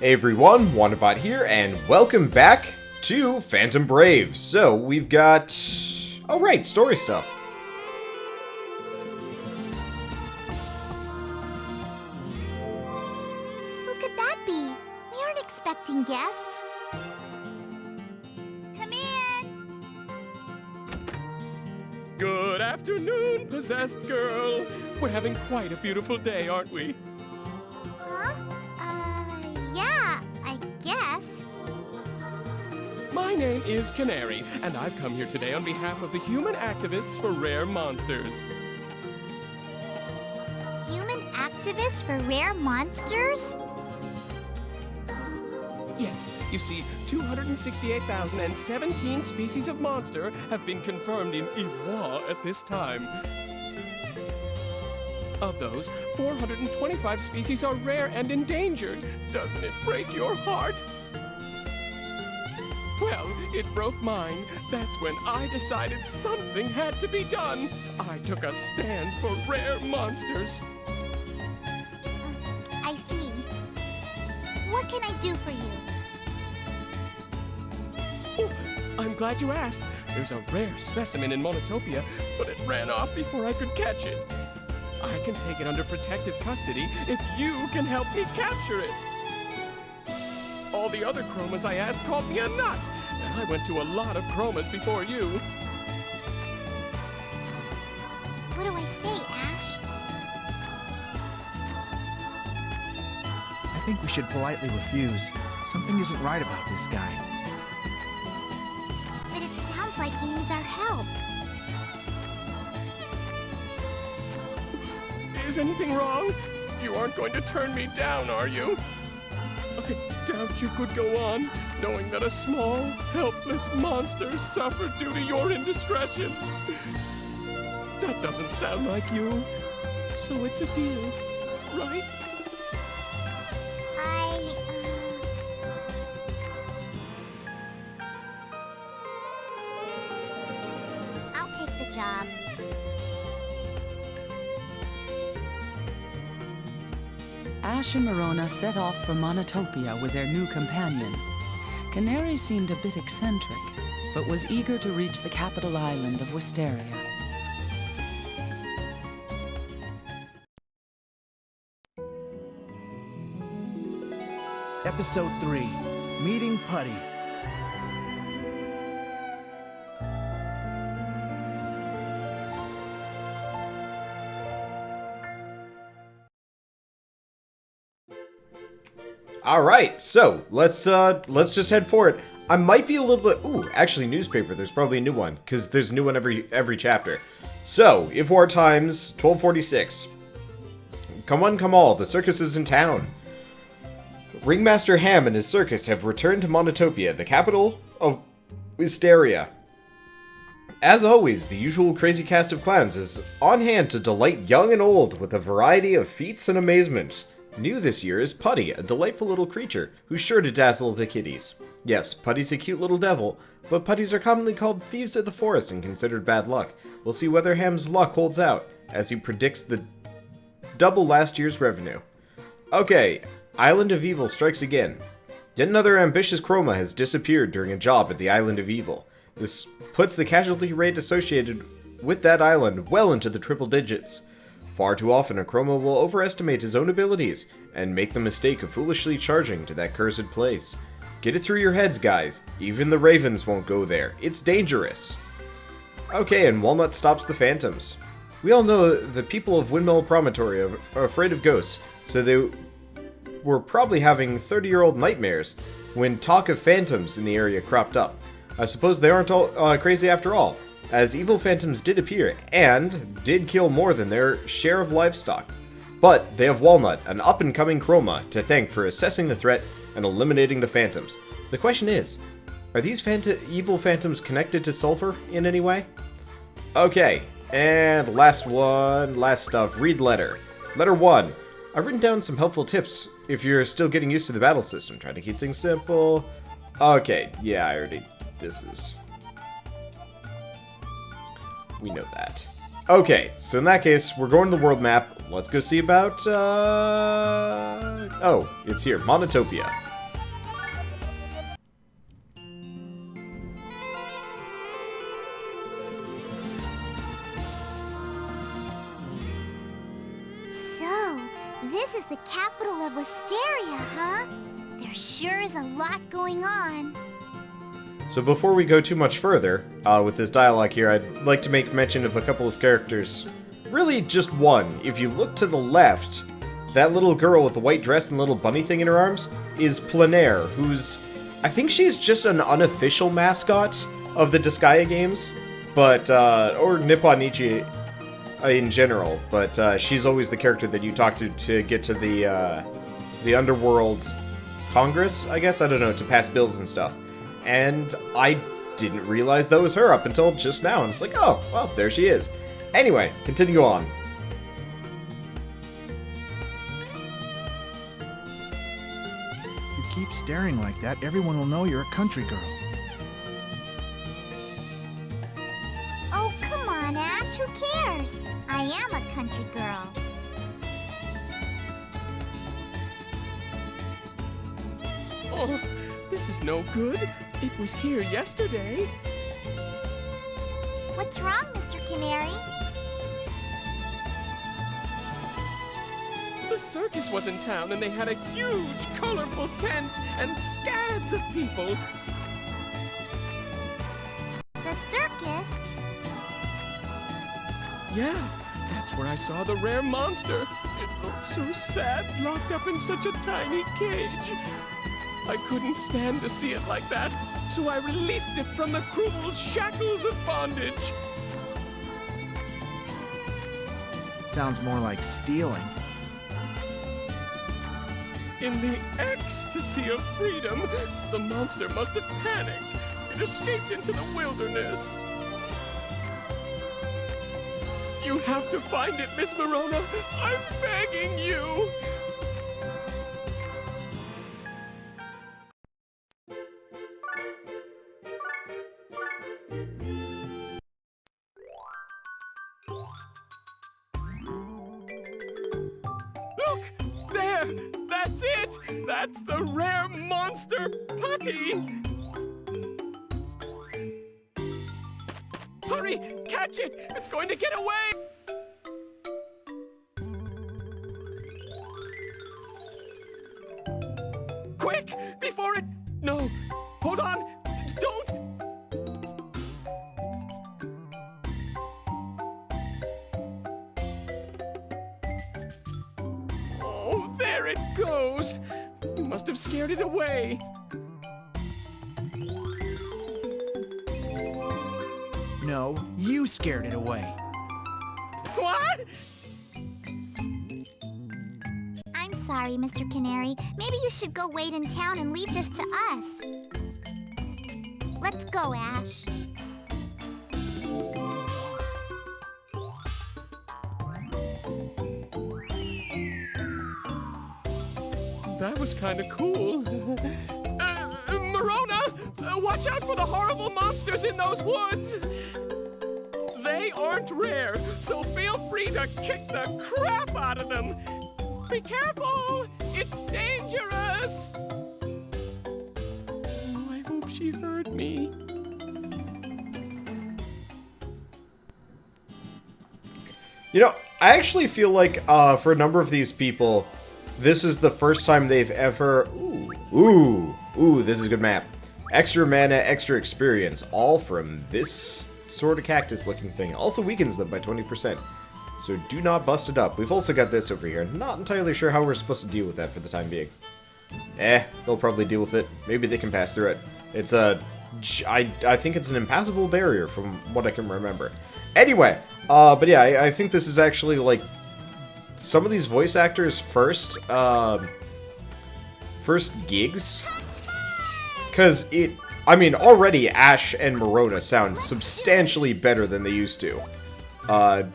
Hey everyone, Wanderbot here, and welcome back to Phantom Brave. So, we've got... oh right, story stuff. Who could that be? We aren't expecting guests. Come in! Good afternoon, possessed girl. We're having quite a beautiful day, aren't we? Huh? Yeah, I guess. My name is Canary, and I've come here today on behalf of the human activists for rare monsters. Human activists for rare monsters? Yes, you see, 268,017 species of monster have been confirmed in Ivoire at this time. Of those, 425 species are rare and endangered. Doesn't it break your heart? Well, it broke mine. That's when I decided something had to be done. I took a stand for rare monsters. I see. What can I do for you? Oh, I'm glad you asked. There's a rare specimen in Monotopia, but it ran off before I could catch it. I can take it under protective custody if you can help me capture it. All the other chromas I asked called me a nut, and I went to a lot of chromas before you. What do I say, Ash? I think we should politely refuse. Something isn't right about this guy. But it sounds like he needs our help. Is anything wrong? You aren't going to turn me down, are you? I doubt you could go on, knowing that a small, helpless monster suffered due to your indiscretion. That doesn't sound like you. So it's a deal, right? I'll take the job. Ash and Marona set off for Monotopia with their new companion. Canary seemed a bit eccentric, but was eager to reach the capital island of Wisteria. Episode 3, Meeting Putty. Alright, so, let's just head for it. I might be a little bit... ooh, actually, newspaper, there's probably a new one, because there's a new one every chapter. So, Ivoire Times, 1246. Come one, come all, the circus is in town. Ringmaster Ham and his circus have returned to Monotopia, the capital of Wisteria. As always, the usual crazy cast of clowns is on hand to delight young and old with a variety of feats and amazement. New this year is Putty, a delightful little creature who's sure to dazzle the kiddies. Yes, Putty's a cute little devil, but putties are commonly called thieves of the forest and considered bad luck. We'll see whether Ham's luck holds out, as he predicts the double last year's revenue. Okay, Island of Evil strikes again. Yet another ambitious chroma has disappeared during a job at the Island of Evil. This puts the casualty rate associated with that island well into the triple digits. Far too often, a chroma will overestimate his own abilities and make the mistake of foolishly charging to that cursed place. Get it through your heads, guys. Even the ravens won't go there. It's dangerous. Okay, and Walnut stops the phantoms. We all know the people of Windmill Promontory are afraid of ghosts, so they were probably having 30-year-old nightmares when talk of phantoms in the area cropped up. I suppose they aren't all crazy after all, as evil phantoms did appear, and did kill more than their share of livestock. But they have Walnut, an up-and-coming chroma, to thank for assessing the threat and eliminating the phantoms. The question is, are these evil phantoms connected to Sulfur in any way? Okay, and last stuff, read letter. Letter 1. I've written down some helpful tips if you're still getting used to the battle system. Try to keep things simple. Okay, yeah, we know that. Okay, so in that case, we're going to the world map. let's go see about, oh, it's here, Monotopia. So, this is the capital of Wisteria, huh? There sure is a lot going on. So before we go too much further, with this dialogue here, I'd like to make mention of a couple of characters. Really, just one. If you look to the left, that little girl with the white dress and little bunny thing in her arms is Plenaire, who's... I think she's just an unofficial mascot of the Disgaea games, but, or Nipponichi in general, but she's always the character that you talk to get to the Underworld Congress, I guess? I don't know, to pass bills and stuff. And I didn't realize that was her up until just now, and it's like, oh, well, there she is. Anyway, continue on. If you keep staring like that, everyone will know you're a country girl. Oh, come on, Ash, who cares? I am a country girl. Oh, this is no good. It was here yesterday. What's wrong, Mr. Canary? The circus was in town and they had a huge, colorful tent and scads of people. The circus? Yeah, that's where I saw the rare monster. It looked so sad, locked up in such a tiny cage. I couldn't stand to see it like that, so I released it from the cruel shackles of bondage. Sounds more like stealing. In the ecstasy of freedom, the monster must have panicked. It escaped into the wilderness. You have to find it, Miss Morona. I'm begging you. Look! There! That's it! That's the rare monster putty! Hurry! Catch it! It's going to get away! Quick! Before it... No! Hold on! Don't! Oh, there it goes! You must have scared it away. No, you scared it away. What? I'm sorry, Mr. Canary. Maybe you should go wait in town and leave this to us. Let's go, Ash. That was kind of cool. Morona, watch out for the horrible monsters in those woods. They aren't rare, so feel free to kick the crap out of them. Be careful! It's dangerous! Oh, I hope she heard me. You know, I actually feel like, for a number of these people, this is the first time they've ever... Ooh, this is a good map. Extra mana, extra experience, all from this sort of cactus-looking thing. Also weakens them by 20%. So do not bust it up. We've also got this over here. Not entirely sure how we're supposed to deal with that for the time being. They'll probably deal with it. Maybe they can pass through it. It's a... I think it's an impassable barrier from what I can remember. Anyway, but yeah, I think this is actually, like, some of these voice actors' first gigs. Because I mean, already Ash and Morona sound substantially better than they used to.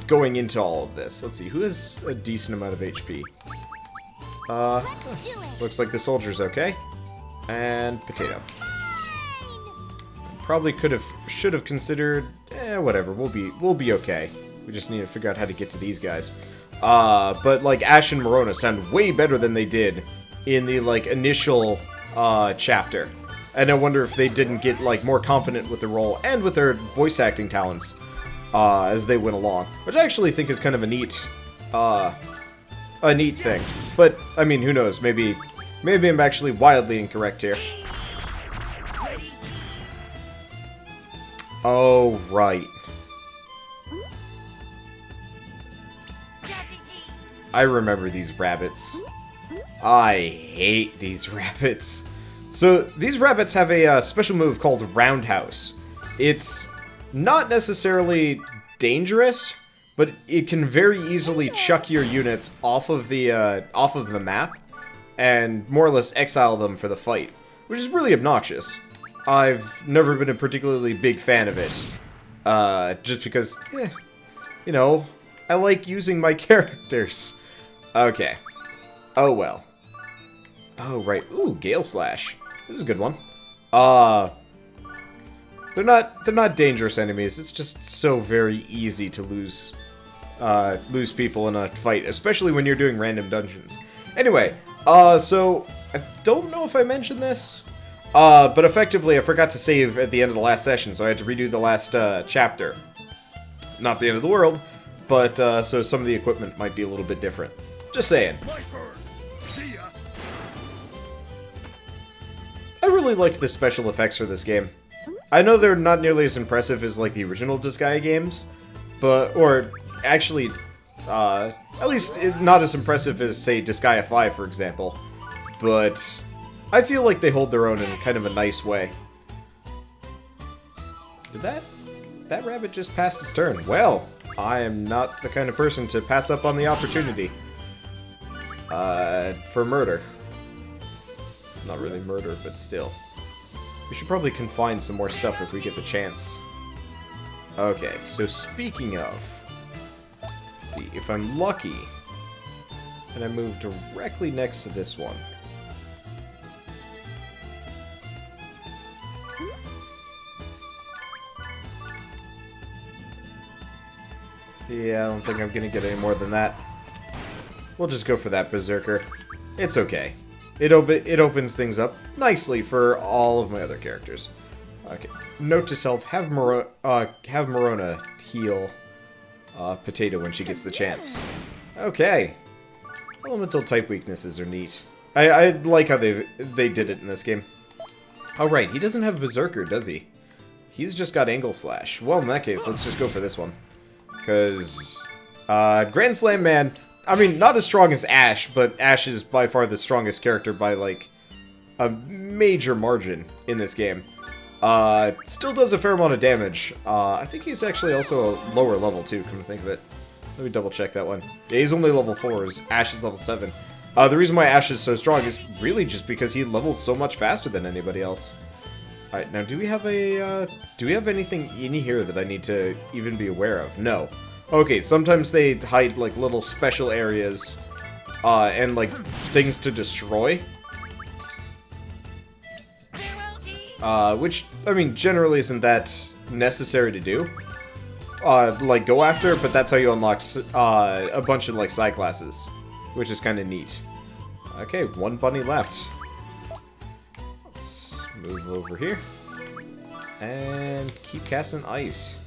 Going into all of this. Let's see, who has a decent amount of HP? Looks like the soldier's okay. And Potato. Probably should have considered, whatever, we'll be okay. We just need to figure out how to get to these guys. But, like, Ash and Marona sound way better than they did in the, like, initial, chapter. And I wonder if they didn't get, like, more confident with the role and with their voice acting talents, as they went along. Which I actually think is kind of a neat thing. But, I mean, who knows, maybe I'm actually wildly incorrect here. Oh, right. I remember these rabbits. I hate these rabbits. So, these rabbits have a special move called Roundhouse. It's not necessarily dangerous, but it can very easily chuck your units off of the map and more or less exile them for the fight, which is really obnoxious. I've never been a particularly big fan of it, just because, you know, I like using my characters. Okay. Oh well. Oh right. Ooh, Gale Slash. This is a good one. They're not dangerous enemies. It's just so very easy to lose people in a fight, especially when you're doing random dungeons. Anyway, so I don't know if I mentioned this, but effectively I forgot to save at the end of the last session, so I had to redo the last chapter. Not the end of the world, but so some of the equipment might be a little bit different. Just saying. My turn. See ya. I really liked the special effects for this game. I know they're not nearly as impressive as, like, the original Disgaea games, but, or, actually, at least not as impressive as, say, Disgaea 5, for example, but I feel like they hold their own in kind of a nice way. Did that rabbit just passed his turn? Well, I am not the kind of person to pass up on the opportunity, for murder. Not really murder, but still. We should probably confine some more stuff if we get the chance. Okay, so speaking of... Let's see, if I'm lucky, and I move directly next to this one. Yeah, I don't think I'm gonna get any more than that. We'll just go for that Berserker. It's okay. It opens things up nicely for all of my other characters. Okay. Note to self: have Marona heal Potato when she gets the chance. Okay. Elemental type weaknesses are neat. I like how they did it in this game. Oh right, he doesn't have Berserker, does he? He's just got Angle Slash. Well, in that case, let's just go for this one. Because Grand Slam Man. I mean, not as strong as Ash, but Ash is by far the strongest character by, like, a major margin in this game. Still does a fair amount of damage. I think he's actually also a lower level, too, come to think of it. Let me double check that one. Yeah, he's only level 4, Ash is level 7. The reason why Ash is so strong is really just because he levels so much faster than anybody else. Alright, now do we have anything in here that I need to even be aware of? No. Okay, sometimes they hide, like, little special areas, and, like, things to destroy. Which, I mean, generally isn't that necessary to do. Like, go after, but that's how you unlock, a bunch of, like, side classes. Which is kind of neat. Okay, one bunny left. Let's move over here. And keep casting ice.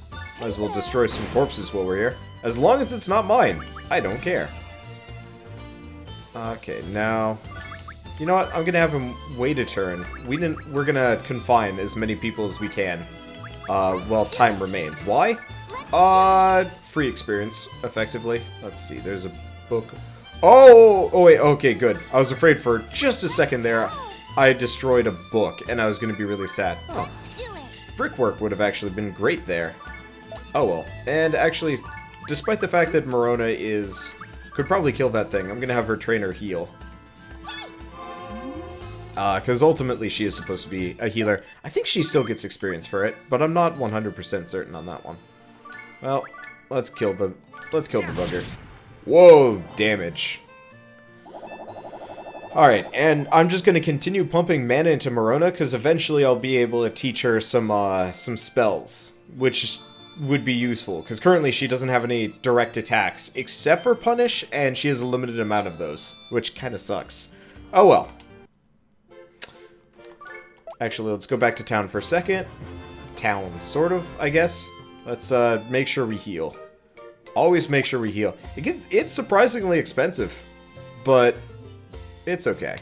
Might as well destroy some corpses while we're here. As long as it's not mine, I don't care. Okay, now... You know what? I'm gonna have him wait a turn. We're gonna confine as many people as we can. While time remains. Why? Free experience, effectively. Let's see, there's a book... Oh, wait, okay, good. I was afraid for just a second there I destroyed a book, and I was gonna be really sad. Oh. Brickwork would have actually been great there. Oh well. And actually, despite the fact that Marona could probably kill that thing, I'm gonna have her trainer heal. Because ultimately she is supposed to be a healer. I think she still gets experience for it, but I'm not 100% certain on that one. Well, let's kill the bugger. Whoa, damage. Alright, and I'm just gonna continue pumping mana into Marona, because eventually I'll be able to teach her some spells. Which would be useful, because currently she doesn't have any direct attacks, except for Punish, and she has a limited amount of those, which kind of sucks. Oh well. Actually, let's go back to town for a second. Town, sort of, I guess. Let's make sure we heal. Always make sure we heal. It's surprisingly expensive, but it's okay.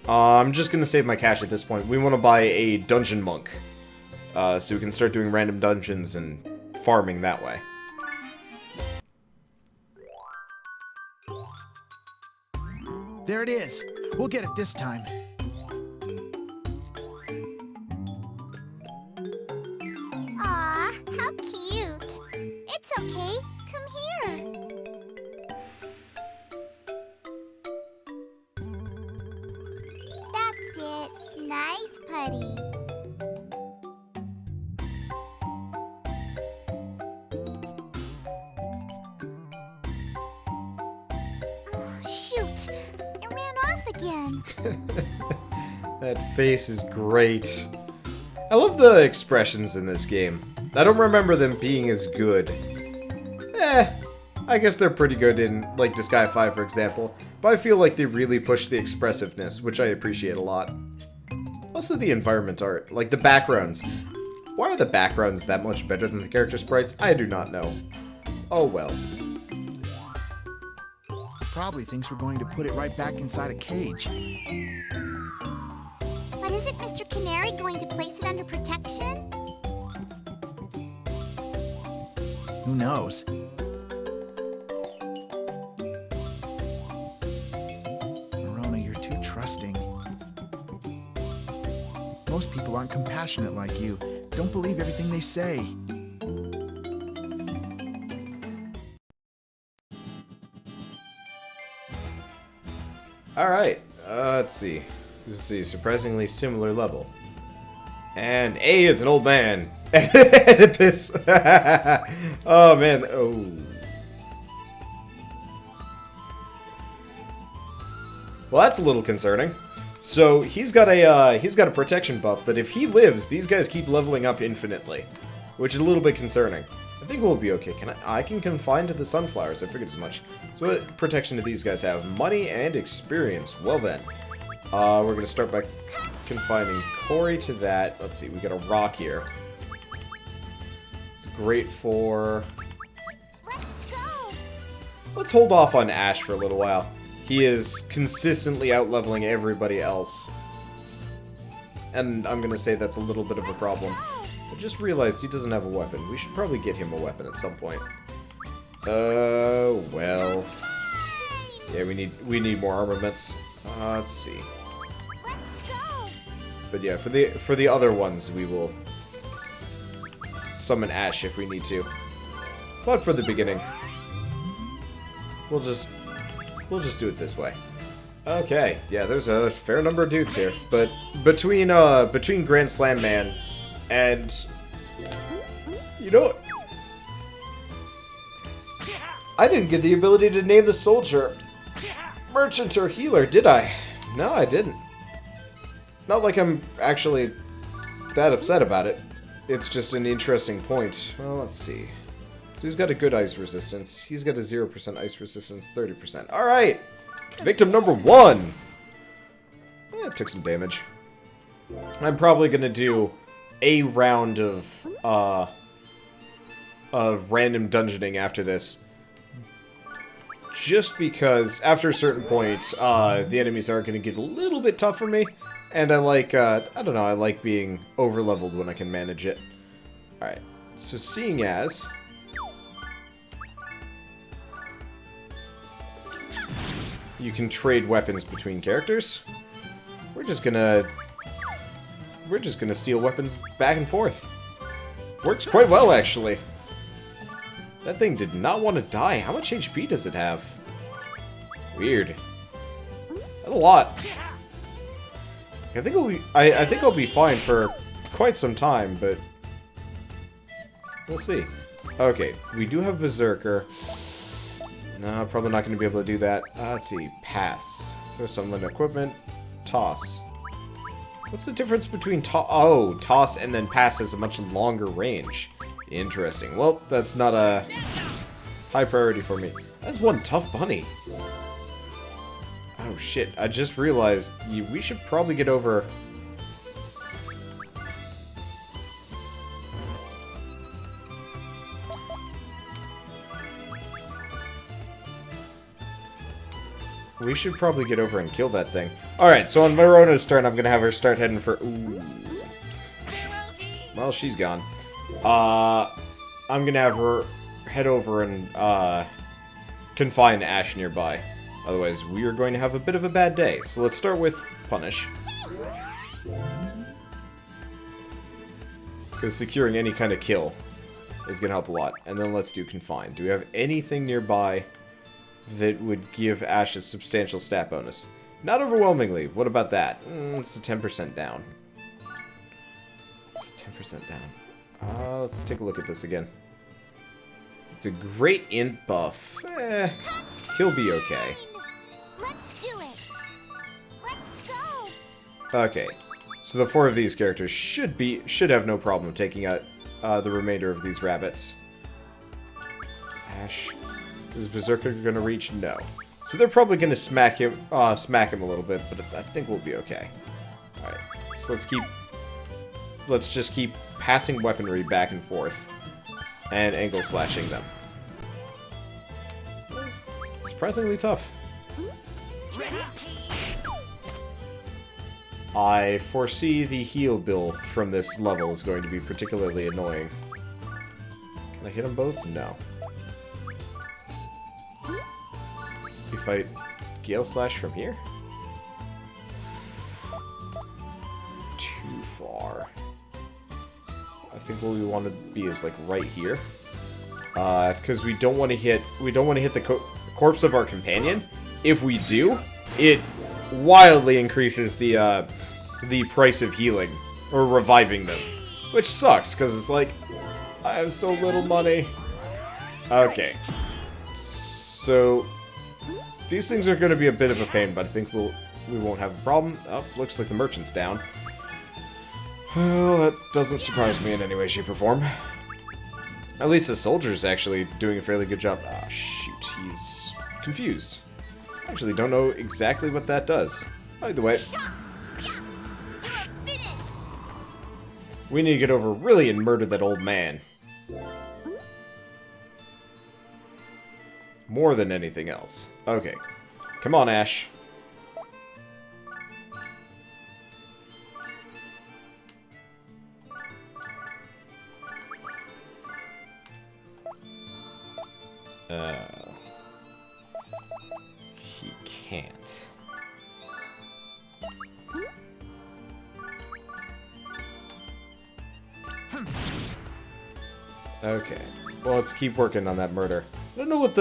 I'm just gonna save my cash at this point. We want to buy a dungeon monk, so we can start doing random dungeons and farming that way. There it is. We'll get it this time. Aw, how cute. It's okay. Come here. That's it. Nice putty. Oh, shoot. It ran off again. That face is great. I love the expressions in this game. I don't remember them being as good. I guess they're pretty good in, like, Disgaea 5, for example. But I feel like they really push the expressiveness, which I appreciate a lot. Also the environment art, like the backgrounds. Why are the backgrounds that much better than the character sprites? I do not know. Oh well. Probably thinks we're going to put it right back inside a cage. But isn't Mr. Canary going to place it under protection? Who knows? Marona, you're too trusting. Most people aren't compassionate like you. Don't believe everything they say. Alright, let's see. This is a surprisingly similar level. And A, it's an old man. Oedipus. Oh man, oh. Well, that's a little concerning. So he's got a protection buff that if he lives, these guys keep leveling up infinitely, which is a little bit concerning. I think we'll be okay. I can confine to the sunflowers. I figured as much. So what protection do these guys have? Money and experience. Well then, we're gonna start by confining Corey to that. Let's see. We got a rock here. It's great for. Let's go. Let's hold off on Ash for a little while. He is consistently out-leveling everybody else. And I'm gonna say that's a little bit of a problem. I just realized he doesn't have a weapon. We should probably get him a weapon at some point. Oh, well. Yeah, we need more armaments. Let's see. Let's go. But yeah, for the other ones, we will summon Ash if we need to. But for the beginning, we'll just do it this way. Okay, yeah, there's a fair number of dudes here, but between Grand Slam Man and you know, I didn't get the ability to name the soldier merchant or healer, did I? No, I didn't. Not like I'm actually that upset about it. It's just an interesting point. Well, let's see. So he's got a good ice resistance. He's got a 0% ice resistance, 30%. Alright! Victim number 1! It took some damage. I'm probably gonna do a round of random dungeoning after this. Just because, after a certain point, the enemies are gonna get a little bit tough for me. And I like, I don't know, I like being over-leveled when I can manage it. Alright, so seeing as you can trade weapons between characters, we're just gonna steal weapons back and forth. Works quite well, actually. That thing did not want to die. How much HP does it have? Weird. That's a lot. I think I'll be fine for quite some time, but we'll see. Okay, we do have Berserker. No, probably not going to be able to do that. Let's see. Pass. Throw some limit equipment. Toss. What's the difference between toss and then pass has a much longer range? Interesting. Well, that's not a high priority for me. That's one tough bunny. Oh shit, I just realized we should probably get over... We should probably get over and kill that thing. Alright, so on Marona's turn, I'm gonna have her start heading for... Ooh. Well, she's gone. I'm gonna have her head over and, confine Ash nearby. Otherwise, we are going to have a bit of a bad day. So let's start with Punish. Because securing any kind of kill is gonna help a lot. And then let's do Confine. Do we have anything nearby that would give Ash a substantial stat bonus? Not overwhelmingly. What about that? It's a 10% down. It's a 10% down. Let's take a look at this again. It's a great int buff. He'll be okay. Let's do it. Let's go. Okay. So the 4 of these characters should have no problem taking out the remainder of these rabbits. Ash. Is Berserker gonna reach? No. So they're probably gonna smack him a little bit, but I think we'll be okay. Alright, so let's just keep passing weaponry back and forth. And angle slashing them. It's surprisingly tough. I foresee the heal bill from this level is going to be particularly annoying. Can I hit them both? No. If I Gale Slash from here? Too far. I think what we want to be is like right here. Because we don't want to hit the corpse of our companion. If we do, it wildly increases the price of healing or reviving them, which sucks because it's like I have so little money. Okay, so these things are going to be a bit of a pain, but I think we won't have a problem. Oh, looks like the merchant's down. Well, that doesn't surprise me in any way, shape, or form. At least the soldier's actually doing a fairly good job. Ah, shoot, he's confused. Actually, don't know exactly what that does. Either way, we need to get over really and murder that old man. More than anything else. Okay. Come on, Ash. He can't. Okay. Well, let's keep working on that murder. I don't know what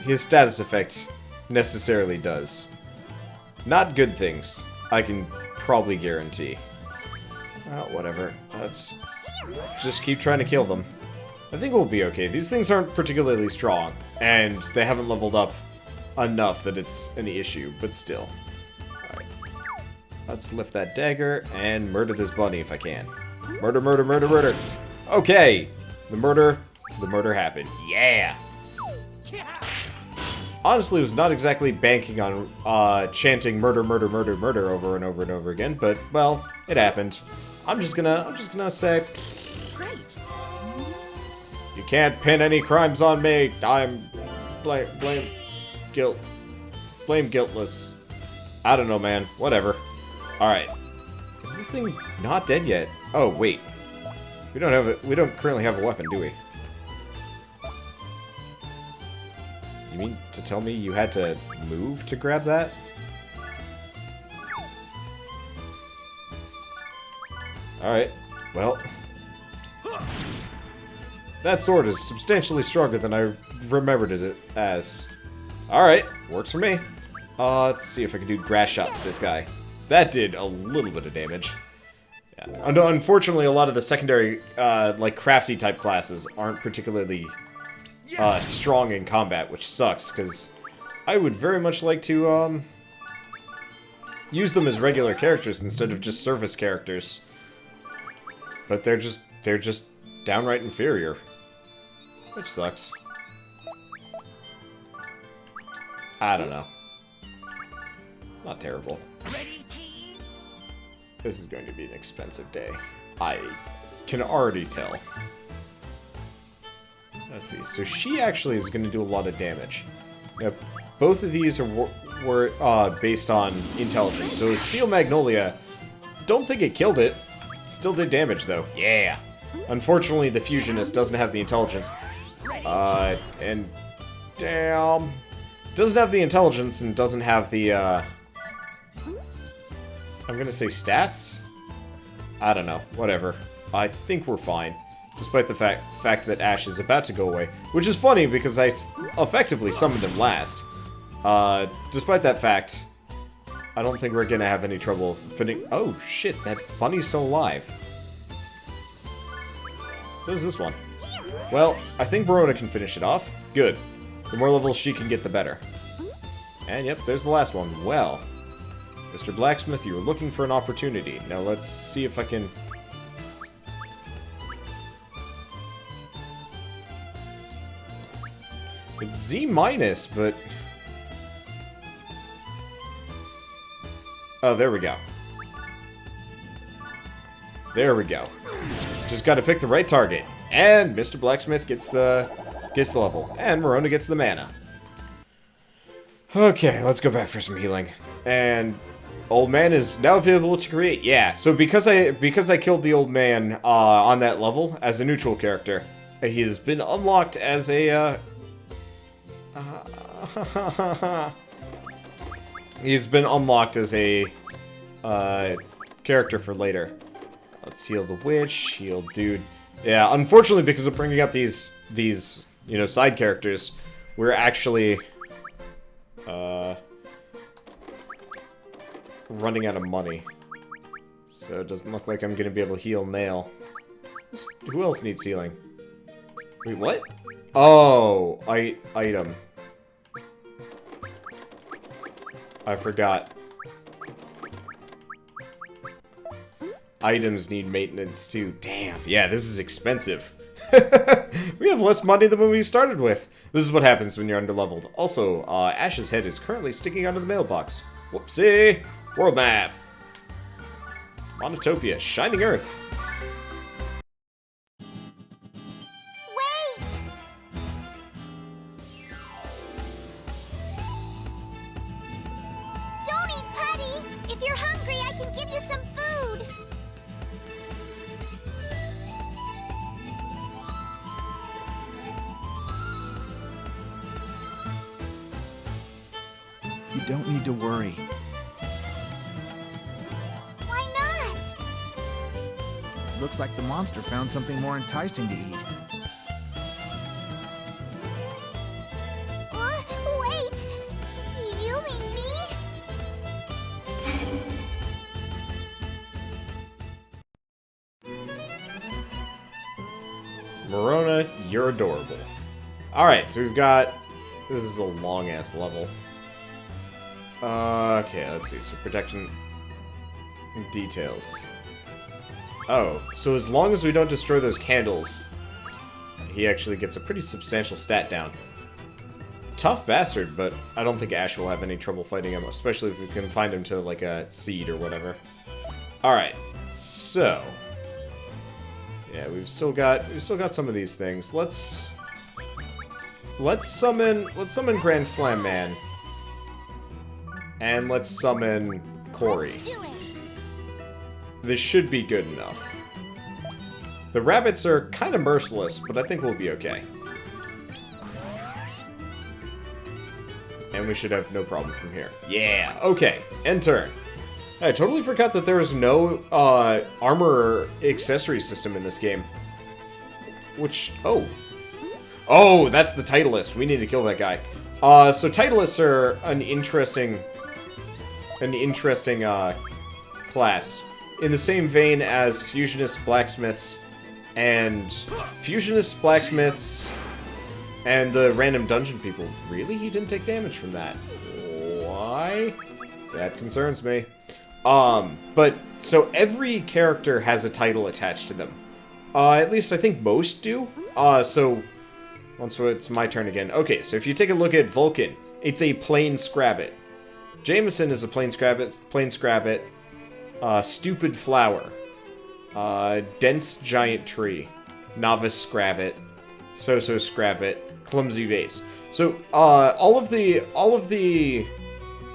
his status effect necessarily does. Not good things, I can probably guarantee. Well, whatever. Let's just keep trying to kill them. I think we'll be okay. These things aren't particularly strong, and they haven't leveled up enough that it's any issue, but still. Alright. Let's lift that dagger and murder this bunny if I can. Murder, murder, murder, murder! Okay! The murder happened. Yeah! Honestly, was not exactly banking on chanting murder, murder, murder, murder over and over and over again, but, well, it happened. I'm just gonna say... Great. You can't pin any crimes on me. I'm guiltless. I don't know, man. Whatever. Alright. Is this thing not dead yet? Oh, wait. We don't currently have a weapon, do we? You mean to tell me you had to move to grab that? Alright. Well. That sword is substantially stronger than I remembered it as. Alright, works for me. Let's see if I can do grass shot to this guy. That did a little bit of damage. Yeah. Unfortunately, a lot of the secondary, like, crafty type classes aren't particularly strong in combat, which sucks, because I would very much like to, use them as regular characters instead of just service characters. But they're just downright inferior. Which sucks. I don't know. Not terrible. This is going to be an expensive day. I can already tell. Let's see. So she actually is going to do a lot of damage. Yep. Both of these were based on intelligence. So Steel Magnolia, don't think it killed it. Still did damage though. Yeah. Unfortunately, the Fusionist doesn't have the intelligence. And damn, doesn't have the intelligence and doesn't have the I'm gonna say stats? I don't know. Whatever. I think we're fine. Despite the fact that Ash is about to go away. Which is funny because I effectively summoned him last. Despite that fact, I don't think we're gonna have any trouble fitting. Oh shit, that bunny's still alive. So is this one. Well, I think Verona can finish it off. Good. The more levels she can get, the better. And yep, there's the last one. Well, Mr. Blacksmith, you were looking for an opportunity. Now let's see if I can... It's Z minus, but... Oh, there we go. There we go. Just gotta pick the right target. And Mr. Blacksmith gets the level. And Verona gets the mana. Okay, let's go back for some healing. And Old Man is now available to create. Yeah, so because I killed the Old Man on that level as a neutral character, he has been unlocked as a he's been unlocked as a character for later. Let's heal the witch, heal dude. Yeah, unfortunately, because of bringing out these you know, side characters, we're actually running out of money. So it doesn't look like I'm gonna be able to heal Nail. Who else needs healing? Wait, what? Oh, item. I forgot. Items need maintenance too. Damn, yeah, this is expensive. We have less money than when we started with. This is what happens when you're underleveled. Also, Ash's head is currently sticking out of the mailbox. Whoopsie! World map! Monotopia, Shining Earth. Wait! Don't eat putty! If you're hungry, I can give you some food! You don't need to worry. Why not? Looks like the monster found something more enticing to eat. Wait! You mean me? Verona, you're adorable. Alright, so we've got... This is a long-ass level. Okay, let's see. So protection... Details. Oh, so as long as we don't destroy those candles, he actually gets a pretty substantial stat down. Tough bastard, but I don't think Ash will have any trouble fighting him, especially if we can find him to, like, a seed or whatever. Alright, so... Yeah, we've still got some of these things. Let's summon Grand Slam Man. And let's summon Corey. Let's do it. This should be good enough. The rabbits are kind of merciless, but I think we'll be okay. And we should have no problem from here. Yeah, okay, end turn. I totally forgot that there was no armor or accessory system in this game. Which, oh, that's the Titleist. We need to kill that guy. So Titleists are an interesting class. In the same vein as Fusionist Blacksmiths and the random dungeon people. Really? He didn't take damage from that. Why? That concerns me. But, so every character has a title attached to them. At least I think most do. So once it's my turn again. Okay, so if you take a look at Vulcan, it's a plain Scrabbit. Jameson is a plain Scrabbit. Stupid Flower. Dense Giant Tree. Novice Scrabbit. So-so Scrabbit. Clumsy Vase. So, all of the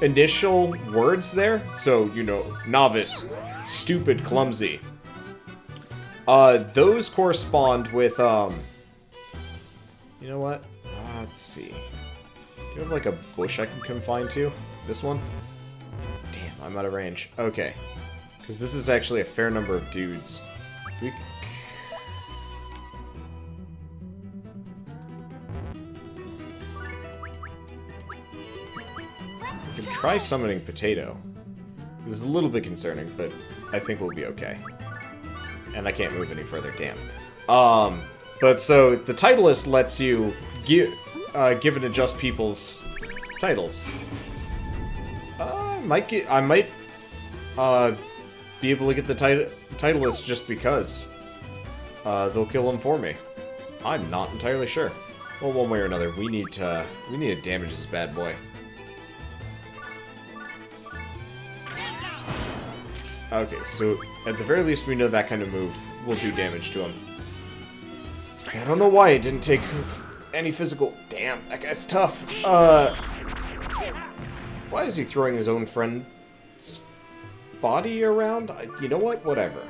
initial words there, so, you know, novice, stupid, clumsy, those correspond with, you know what? Let's see. Do you have, like, a bush I can confine to? This one? Damn, I'm out of range. Okay. Because this is actually a fair number of dudes. We... I can try summoning Potato. This is a little bit concerning, but I think we'll be okay. And I can't move any further, damn. But so, the Titleist lets you give and adjust people's titles. I might be able to get the Titleist just because. They'll kill him for me. I'm not entirely sure. Well, one way or another, we need to damage this bad boy. Okay, so at the very least we know that kind of move will do damage to him. I don't know why it didn't take any physical... Damn, that guy's tough. Why is he throwing his own friend's body around? You know what? Whatever.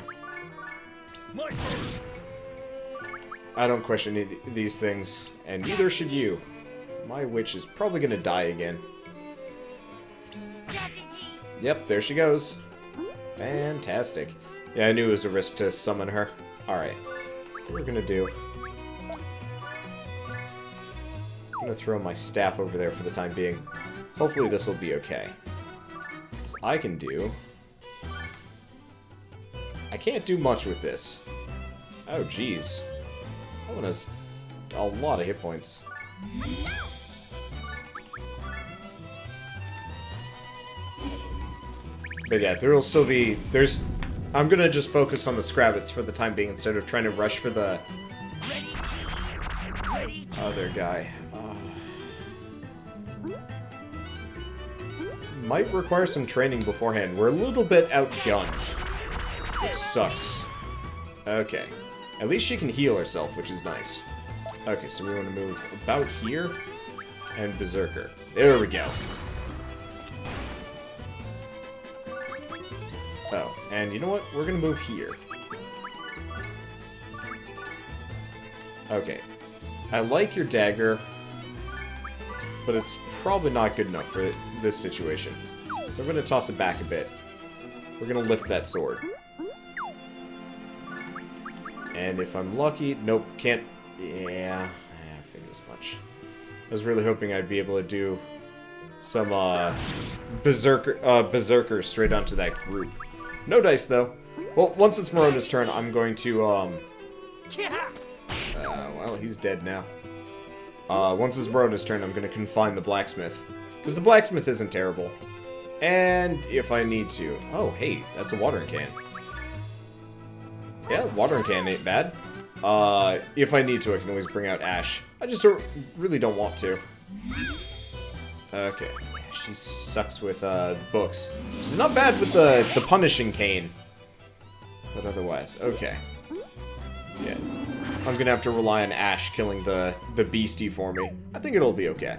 I don't question any of these things, and neither should you. My witch is probably gonna die again. Yep, there she goes. Fantastic. Yeah, I knew it was a risk to summon her. Alright. What we're gonna do... I'm gonna throw my staff over there for the time being. Hopefully this will be okay. Because I can do... I can't do much with this. Oh, jeez. That one has a lot of hit points. But yeah, there will still be... I'm gonna just focus on the Scrabbits for the time being instead of trying to rush for the other guy. Might require some training beforehand. We're a little bit outgunned, which sucks. Okay. At least she can heal herself, which is nice. Okay, so we want to move about here and Berserker. There we go. Oh, and you know what? We're gonna move here. Okay. I like your dagger, but it's probably not good enough for this situation. So I'm gonna toss it back a bit. We're gonna lift that sword. And if I'm lucky... Nope, can't... Yeah, I figured as much. I was really hoping I'd be able to do some, Berserker straight onto that group. No dice, though. Well, once it's Morona's turn, I'm going to, well, he's dead now. Once it's Morona's turn, I'm going to confine the blacksmith. Because the blacksmith isn't terrible. And if I need to... Oh, hey, that's a watering can. Yeah, watering can ain't bad. If I need to, I can always bring out Ash. I just really don't want to. Okay. She sucks with, books. She's not bad with the punishing cane. But otherwise, okay. Yeah. I'm gonna have to rely on Ash killing the beastie for me. I think it'll be okay.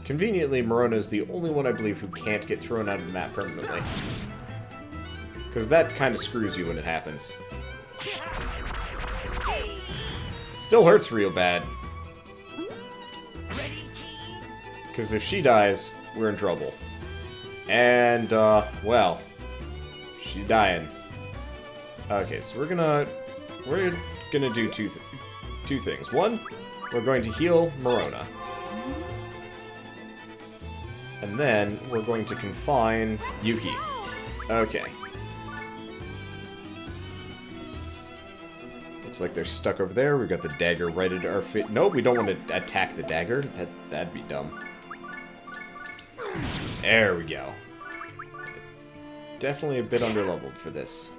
Conveniently, Morona's the only one I believe who can't get thrown out of the map permanently. Because that kind of screws you when it happens. Still hurts real bad. Because if she dies, we're in trouble. And, well, she's dying. Okay, so we're gonna do two things. One, we're going to heal Morona. And then we're going to confine Yuki. Okay. Looks like they're stuck over there. We've got the dagger right at our feet. No, we don't want to attack the dagger. That'd be dumb. There we go. definitely a bit underleveled for this.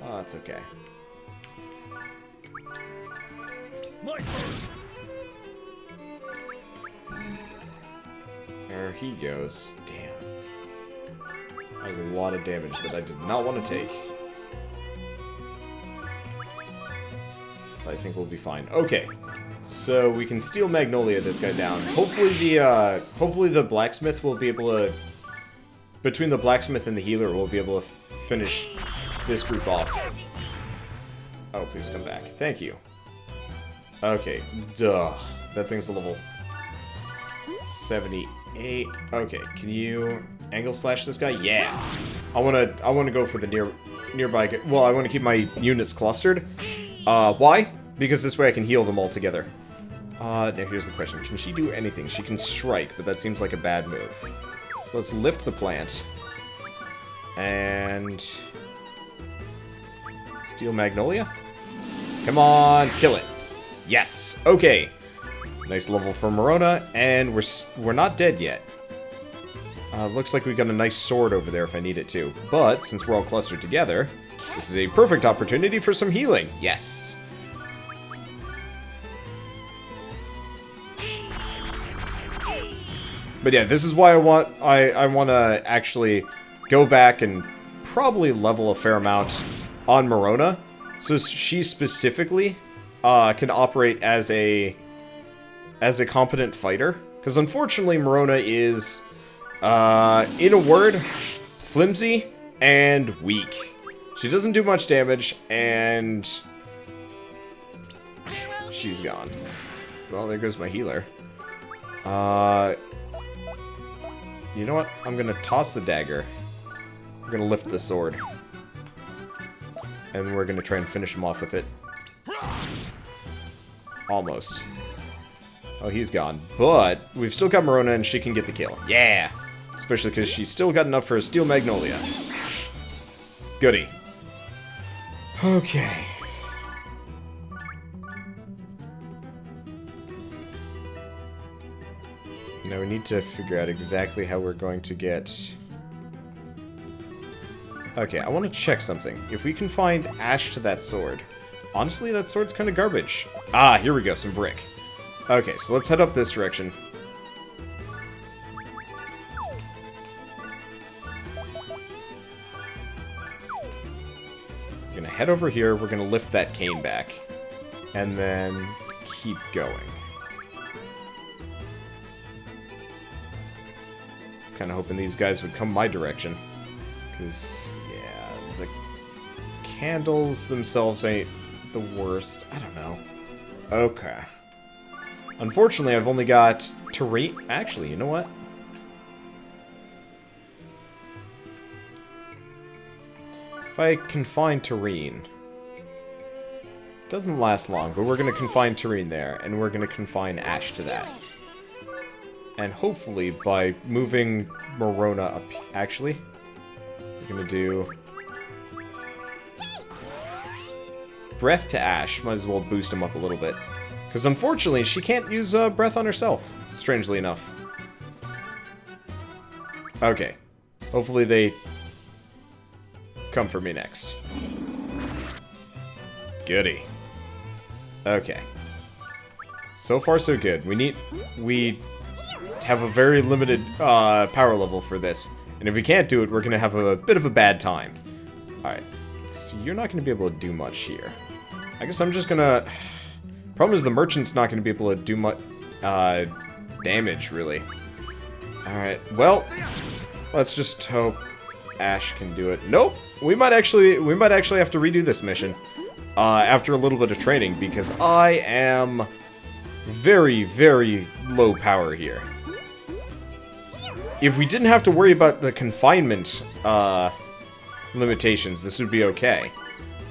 Oh, that's okay. My turn. There he goes. Damn. That was a lot of damage that I did not want to take. I think we'll be fine. Okay. So we can steal Magnolia this guy down. Hopefully the blacksmith will be able to, between the blacksmith and the healer, we'll be able to finish this group off. Oh, please come back. Thank you. Okay. Duh. That thing's a level 78. Okay, can you angle slash this guy? Yeah. I wanna go for the nearby. Well, I want to keep my units clustered. Why? Because this way I can heal them all together. Now here's the question. Can she do anything? She can strike, but that seems like a bad move. So let's lift the plant. And... steal Magnolia? Come on, kill it. Yes, okay. Nice level for Morona, and we're not dead yet. Looks like we got a nice sword over there if I need it to. But, since we're all clustered together, this is a perfect opportunity for some healing. Yes. But yeah, this is why I want to actually go back and probably level a fair amount on Morona, so she specifically can operate as a competent fighter. Because unfortunately, Morona is, in a word, flimsy and weak. She doesn't do much damage, and she's gone. Well, there goes my healer. You know what? I'm gonna toss the dagger. I'm gonna lift the sword. And we're gonna try and finish him off with it. Almost. Oh, he's gone. But we've still got Morona and she can get the kill. Yeah! Especially because she's still got enough for a Steel Magnolia. Goody. Okay. Now we need to figure out exactly how we're going to get... Okay, I want to check something. If we can find Ash to that sword. Honestly, that sword's kind of garbage. Ah, here we go, some brick. Okay, so let's head up this direction. We're gonna head over here, we're gonna lift that cane back. And then keep going. Kind of hoping these guys would come my direction. Because, yeah, the candles themselves ain't the worst. I don't know. Okay. Unfortunately, I've only got terrain. Actually, you know what? If I confine terrain, it doesn't last long, but we're going to confine terrain there, and we're going to confine Ash to that. And hopefully, by moving Morona up... Actually, we're gonna do... Breath to Ash. Might as well boost him up a little bit. Because unfortunately, she can't use Breath on herself, strangely enough. Okay. Hopefully they come for me next. Goody. Okay. So far, so good. We have a very limited power level for this. And if we can't do it, we're going to have a bit of a bad time. Alright. So you're not going to be able to do much here. I guess I'm just going to... Problem is the merchant's not going to be able to do much damage, really. Alright. Well, let's just hope Ash can do it. Nope. We might actually have to redo this mission after a little bit of training, because I am very, very low power here. If we didn't have to worry about the confinement limitations, this would be okay.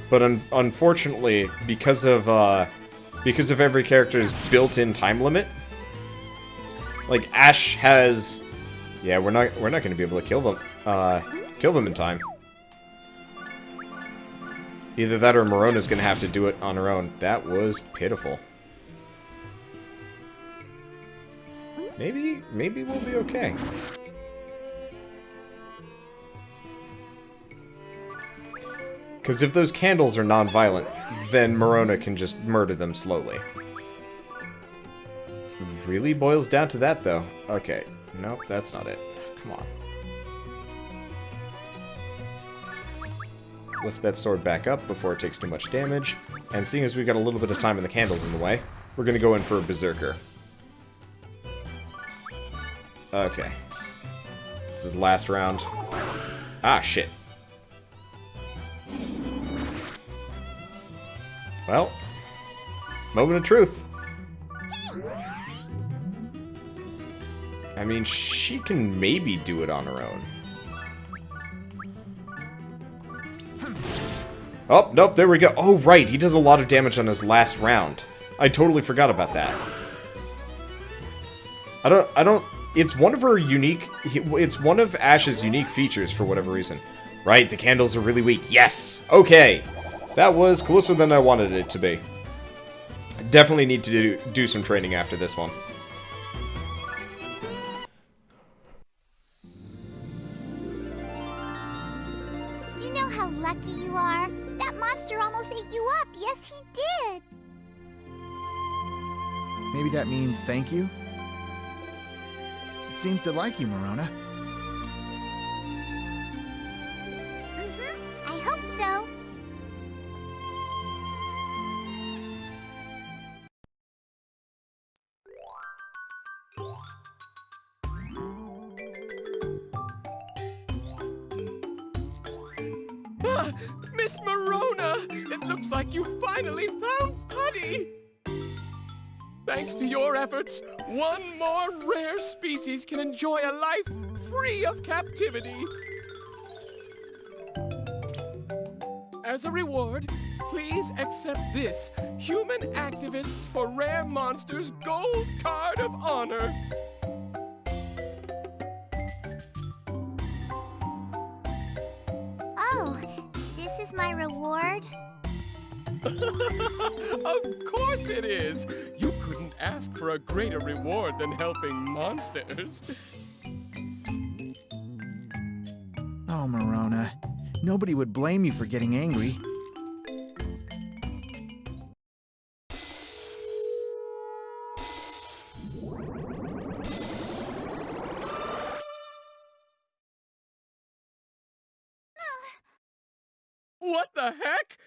But unfortunately, because of every character's built-in time limit, like Ash has, yeah, we're not going to be able to kill them in time. Either that or Morona's going to have to do it on her own. That was pitiful. Maybe we'll be okay. Because if those candles are non-violent, then Morona can just murder them slowly. Really boils down to that, though. Okay. Nope, that's not it. Come on. Let's lift that sword back up before it takes too much damage. And seeing as we've got a little bit of time and the candles in the way, we're going to go in for a Berserker. Okay. This is last round. Ah, shit. Well, moment of truth. I mean, she can maybe do it on her own. Oh, nope, there we go. Oh, right, he does a lot of damage on his last round. I totally forgot about that. It's one of her unique, it's one of Ash's unique features for whatever reason. Right, the candles are really weak. Yes! Okay! That was closer than I wanted it to be. I definitely need to do some training after this one. You know how lucky you are? That monster almost ate you up. Yes, he did. Maybe that means thank you? It seems to like you, Morona. I hope so. Ah, Miss Morona! It looks like you finally found Putty! Thanks to your efforts, one more rare species can enjoy a life free of captivity. As a reward, please accept this Human Activists for Rare Monsters Gold Card of Honor. Oh, this is my reward? Of course it is! You couldn't ask for a greater reward than helping monsters. Oh, Morona. Nobody would blame you for getting angry. What the heck?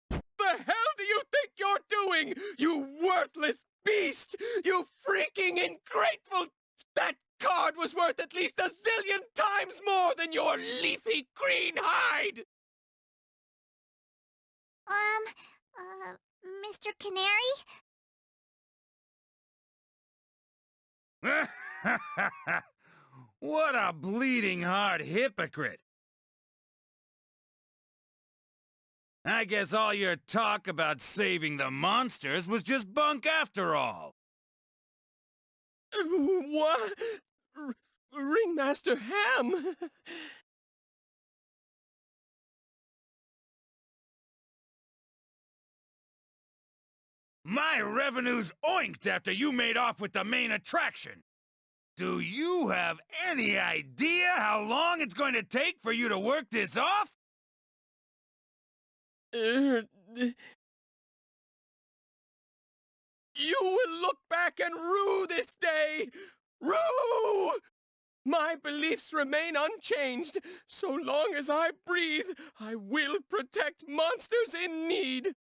The hell do you think you're doing, you worthless beast? You freaking ingrateful... That card was worth at least 1,000,000,000 times more than your leafy green hide! Mr. Canary? What a bleeding heart hypocrite! I guess all your talk about saving the monsters was just bunk after all. What? Ringmaster Ham? My revenue's oinked after you made off with the main attraction. Do you have any idea how long it's going to take for you to work this off? You will look back and rue this day! Rue! My beliefs remain unchanged. So long as I breathe, I will protect monsters in need.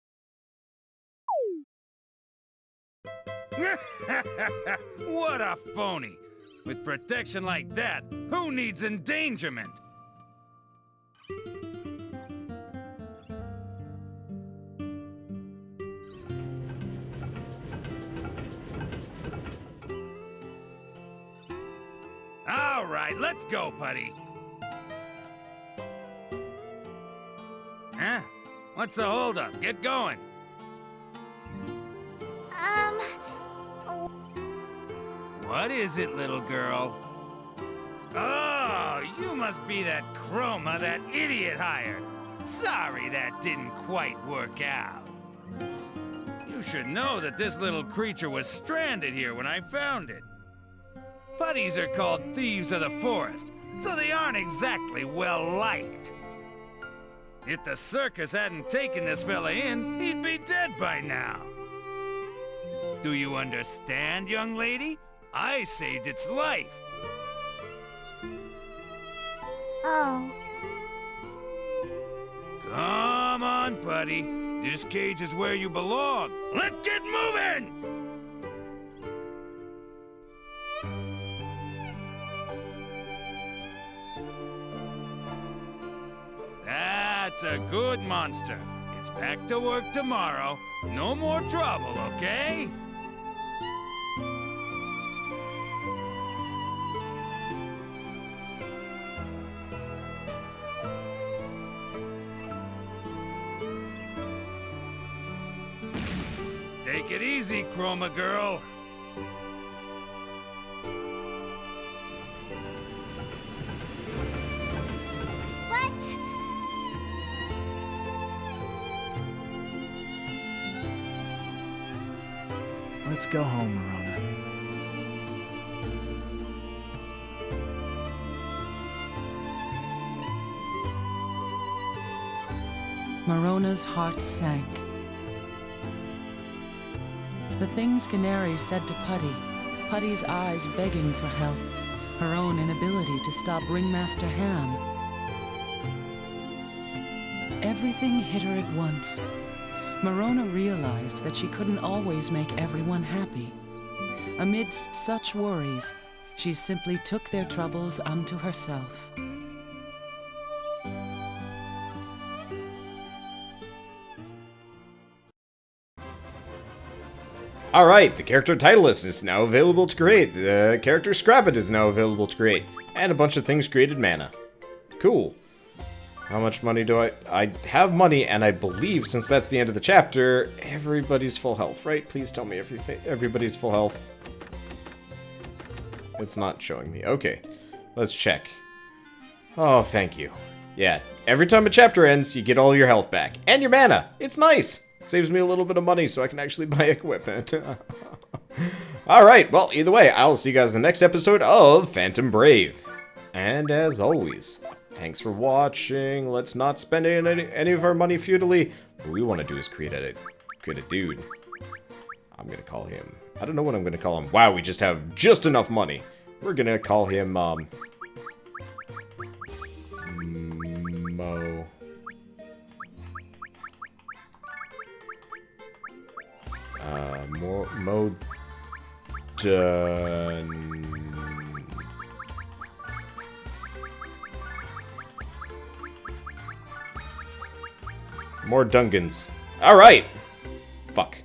What a phony! With protection like that, who needs endangerment? All right, let's go, Putty. Huh? What's the holdup? Get going. What is it, little girl? Oh, you must be that Chroma that idiot hired. Sorry that didn't quite work out. You should know that this little creature was stranded here when I found it. Putties are called thieves of the forest, so they aren't exactly well liked. If the circus hadn't taken this fella in, he'd be dead by now. Do you understand, young lady? I saved its life. Oh. Come on, buddy. This cage is where you belong. Let's get moving! That's a good monster. It's back to work tomorrow. No more trouble, okay? Take it easy, Chroma Girl. What? Let's go home, Marona. Marona's heart sank. The things Canary said to Putty, Putty's eyes begging for help, her own inability to stop Ringmaster Ham. Everything hit her at once. Marona realized that she couldn't always make everyone happy. Amidst such worries, she simply took their troubles unto herself. Alright, the character title list is now available to create. The character Scrappet is now available to create. And a bunch of things created mana. Cool. How much money do I have money, and I believe, since that's the end of the chapter, everybody's full health, right? Please tell me everybody's full health. It's not showing me. Okay, let's check. Oh, thank you. Yeah, every time a chapter ends, you get all your health back. And your mana! It's nice! It saves me a little bit of money so I can actually buy equipment. Alright, well, either way, I'll see you guys in the next episode of Phantom Brave. And as always, thanks for watching. Let's not spend any of our money futilely. What we want to do is create a dude. I'm going to call him... I don't know what I'm going to call him. Wow, we just have just enough money. We're going to call him, Mo... More Dungans. Alright! Fuck.